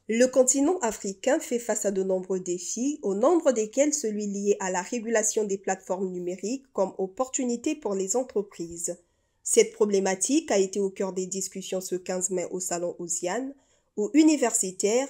Le continent africain fait face à de nombreux défis, au nombre desquels celui lié à la régulation des plateformes numériques comme opportunité pour les entreprises. Cette problématique a été au cœur des discussions ce 15 mai au Salon OSIAN, où universitaires,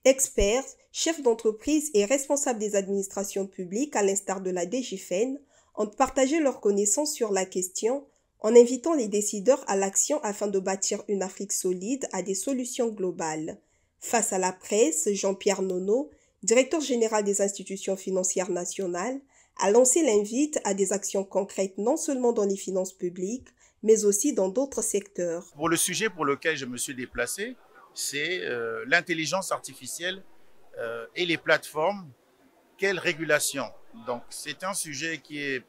experts, chefs d'entreprise et responsables des administrations publiques, à l'instar de la DGFEN, ont partagé leurs connaissances sur la question en invitant les décideurs à l'action afin de bâtir une Afrique solide à des solutions globales. Face à la presse, Jean-Pierre Nono, directeur général des institutions financières nationales, a lancé l'invite à des actions concrètes non seulement dans les finances publiques, mais aussi dans d'autres secteurs. Pour le sujet pour lequel je me suis déplacé, c'est l'intelligence artificielle et les plateformes. Quelle régulation? Donc c'est un sujet qui est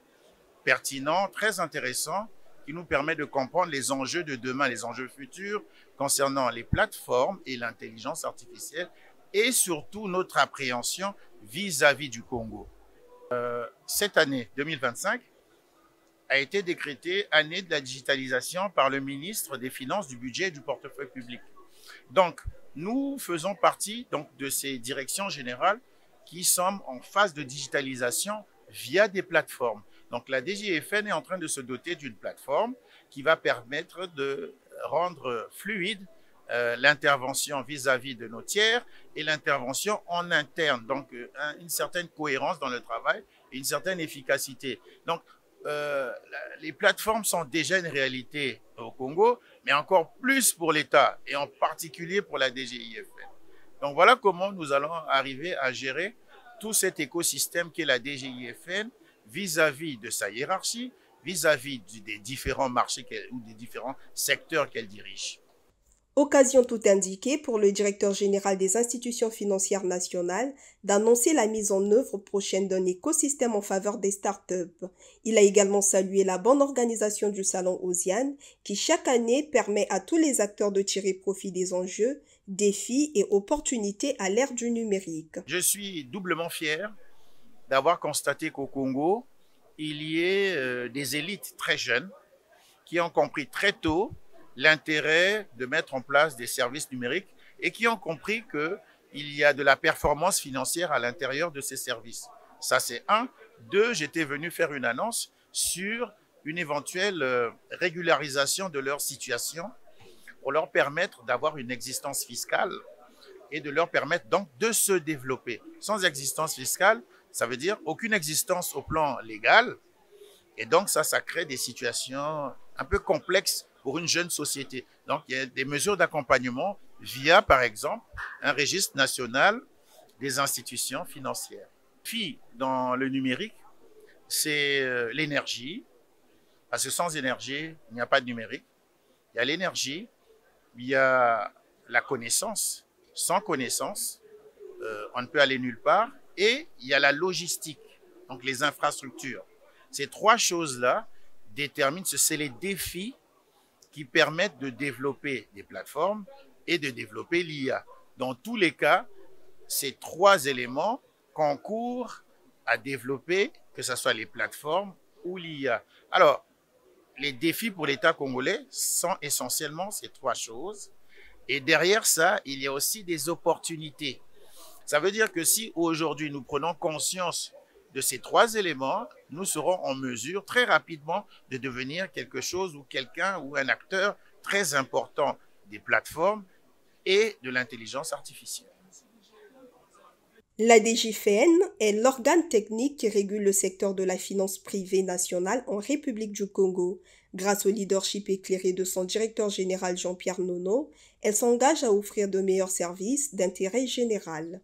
pertinent, très intéressant, qui nous permet de comprendre les enjeux de demain, les enjeux futurs concernant les plateformes et l'intelligence artificielle et surtout notre appréhension vis-à-vis du Congo. Cette année 2025 a été décrétée année de la digitalisation par le ministre des Finances, du Budget et du Portefeuille public. Donc, nous faisons partie de ces directions générales qui sont en phase de digitalisation via des plateformes. Donc, la DGFN est en train de se doter d'une plateforme qui va permettre de rendre fluide l'intervention vis-à-vis de nos tiers et l'intervention en interne. Donc, une certaine cohérence dans le travail et une certaine efficacité. Donc, les plateformes sont déjà une réalité au Congo, mais encore plus pour l'État et en particulier pour la DGIFN. Donc voilà comment nous allons arriver à gérer tout cet écosystème qu'est la DGIFN vis-à-vis de sa hiérarchie, vis-à-vis des différents marchés ou des différents secteurs qu'elle dirige. Occasion tout indiquée pour le directeur général des institutions financières nationales d'annoncer la mise en œuvre prochaine d'un écosystème en faveur des startups. Il a également salué la bonne organisation du Salon OSIAN qui chaque année permet à tous les acteurs de tirer profit des enjeux, défis et opportunités à l'ère du numérique. Je suis doublement fier d'avoir constaté qu'au Congo, il y ait des élites très jeunes qui ont compris très tôt l'intérêt de mettre en place des services numériques et qui ont compris qu'il y a de la performance financière à l'intérieur de ces services. Ça, c'est un. Deux, j'étais venu faire une annonce sur une éventuelle régularisation de leur situation pour leur permettre d'avoir une existence fiscale et de leur permettre donc de se développer. Sans existence fiscale, ça veut dire aucune existence au plan légal. Et donc, ça crée des situations un peu complexes pour une jeune société. Donc, il y a des mesures d'accompagnement via, par exemple, un registre national des institutions financières. Puis, dans le numérique, c'est l'énergie, parce que sans énergie, il n'y a pas de numérique. Il y a l'énergie, il y a la connaissance. Sans connaissance, on ne peut aller nulle part. Et il y a la logistique, donc les infrastructures. Ces trois choses-là déterminent, c'est les défis qui permettent de développer des plateformes et de développer l'IA. Dans tous les cas, ces trois éléments concourent à développer, que ce soit les plateformes ou l'IA. Alors, les défis pour l'État congolais sont essentiellement ces trois choses. Et derrière ça, il y a aussi des opportunités. Ça veut dire que si aujourd'hui nous prenons conscience de ces trois éléments, nous serons en mesure très rapidement de devenir quelque chose ou quelqu'un ou un acteur très important des plateformes et de l'intelligence artificielle. La DGFN est l'organe technique qui régule le secteur de la finance privée nationale en République du Congo. Grâce au leadership éclairé de son directeur général Jean-Pierre Nono, elle s'engage à offrir de meilleurs services d'intérêt général.